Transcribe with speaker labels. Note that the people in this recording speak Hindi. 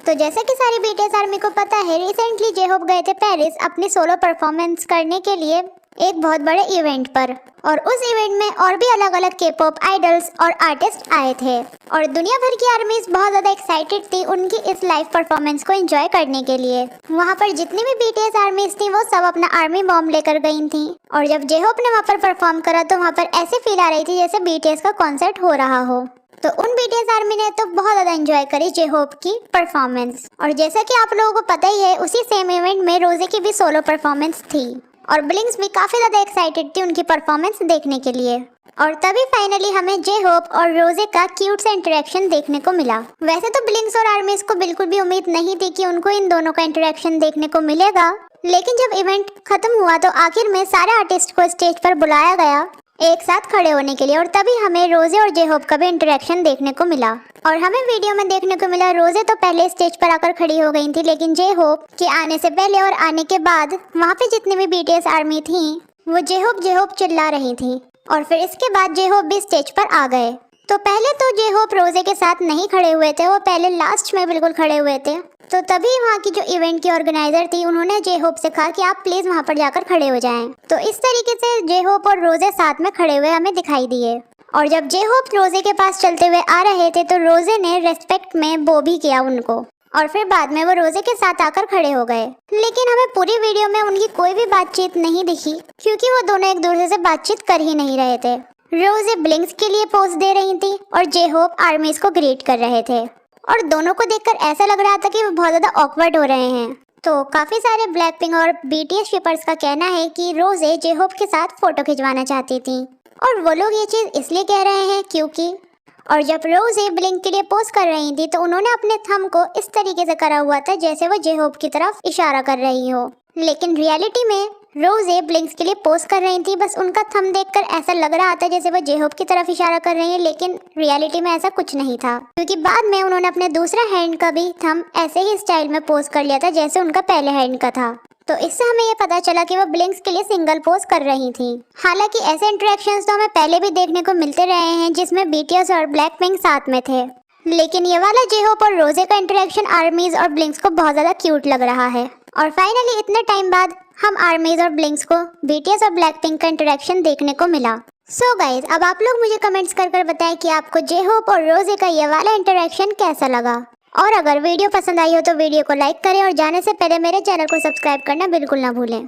Speaker 1: तो जैसा कि सारी बीटीएस आर्मी को पता है, रिसेंटली जे होप गए थे पेरिस अपनी सोलो परफॉर्मेंस करने के लिए एक बहुत बड़े इवेंट पर, और उस इवेंट में और भी अलग अलग के पॉप आइडल्स और आर्टिस्ट आए थे और दुनिया भर की आर्मीज बहुत ज़्यादा एक्साइटेड थी उनकी इस लाइव परफॉर्मेंस को एंजॉय करने के लिए। वहाँ पर जितनी भी बीटीएस आर्मीज थी वो सब अपना आर्मी बॉम्ब लेकर गई थी, और जब जे होप ने वहाँ पर परफॉर्म करा तो वहाँ पर ऐसे फील आ रही थी जैसे बीटीएस का कॉन्सर्ट हो रहा हो। तो उन बीटीएस आर्मी ने तो बहुत ज़्यादा एंजॉय करी जे होप की परफॉर्मेंस। और जैसा कि आप लोगों को पता ही है, उसी सेम इवेंट में रोजे की भी सोलो परफॉर्मेंस थी और ब्लिंक्स भी काफ़ी ज़्यादा एक्साइटेड थी उनकी परफॉर्मेंस देखने के लिए। और तभी फाइनली हमें जे होप और रोजे का क्यूट सा इंटरेक्शन देखने को मिला। वैसे तो ब्लिंक्स और आर्मीज को बिल्कुल भी उम्मीद नहीं थी कि उनको इन दोनों का इंटरेक्शन देखने को मिलेगा, लेकिन जब इवेंट खत्म हुआ तो आखिर में सारे आर्टिस्ट को स्टेज पर बुलाया गया एक साथ खड़े होने के लिए, और तभी हमें रोजे और जे होप का भी इंटरेक्शन देखने को मिला। और हमें वीडियो में देखने को मिला रोजे तो पहले स्टेज पर आकर खड़ी हो गई थी, लेकिन जे होप के आने से पहले और आने के बाद वहाँ पे जितनी भी बीटीएस आर्मी थी वो जे होप चिल्ला रही थी, और फिर इसके बाद जे होप भी स्टेज पर आ गए। तो पहले तो जे होप रोजे के साथ नहीं खड़े हुए थे, वो पहले लास्ट में बिल्कुल खड़े हुए थे। तो तभी वहाँ की जो इवेंट की ऑर्गेनाइजर थी उन्होंने जे होप से कहा कि आप प्लीज वहाँ पर जाकर खड़े हो जाएं। तो इस तरीके से जे होप और रोजे साथ में खड़े हुए हमें दिखाई दिए। और जब जे होप रोजे के पास चलते हुए आ रहे थे तो रोजे ने रेस्पेक्ट में बो भी किया उनको, और फिर बाद में वो रोजे के साथ आकर खड़े हो गए। लेकिन हमें पूरी वीडियो में उनकी कोई भी बातचीत नहीं दिखी, क्योंकि वो दोनों एक दूसरे से बातचीत कर ही नहीं रहे थे। रोजे ब्लिंक्स के लिए पोज दे रही थी और जे होप आर्मीज को ग्रीट कर रहे थे, और दोनों को देखकर ऐसा लग रहा था कि वो बहुत ज़्यादा ऑकवर्ड हो रहे हैं। तो काफ़ी सारे ब्लैकपिंक और बीटीएस शिपर्स का कहना है कि रोजे जे होप के साथ फोटो खिंचवाना चाहती थी, और वो लोग ये चीज़ इसलिए कह रहे हैं क्योंकि और जब रोजे ब्लिंक के लिए पोज कर रही थी तो उन्होंने अपने थंब को इस तरीके से करा हुआ था जैसे वो जे होप की तरफ इशारा कर रही हो, लेकिन रियलिटी में रोजे ब्लिंक्स के लिए पोज कर रही थी। बस उनका थंब देखकर ऐसा लग रहा था जैसे वो जे होप की तरफ इशारा कर रही है, लेकिन रियलिटी में ऐसा कुछ नहीं था, क्योंकि बाद में उन्होंने अपने दूसरा हैंड का भी थंब ऐसे ही स्टाइल में पोज कर लिया था जैसे उनका पहले हैंड का था। तो इससे हमें ये पता चला कि वो ब्लिंक्स के लिए सिंगल पोज कर रही थी। हालांकि ऐसे इंटरेक्शंस तो हमें पहले भी देखने को मिलते रहे हैं जिसमें बीटीएस और ब्लैकपिंक साथ में थे, लेकिन ये वाला जे होप और रोजे का इंटरेक्शन आर्मीज और ब्लिंक्स को बहुत ज़्यादा क्यूट लग रहा है। और फाइनली इतने टाइम बाद हम आर्मीज और ब्लिंक्स को बीटीएस और ब्लैकपिंक का इंटरेक्शन देखने को मिला। सो गाइज, अब आप लोग मुझे कमेंट्स कर बताएं कि आपको जे होप और रोजे का ये वाला इंटरेक्शन कैसा लगा, और अगर वीडियो पसंद आई हो तो वीडियो को लाइक करें और जाने से पहले मेरे चैनल को सब्सक्राइब करना बिल्कुल ना भूलें।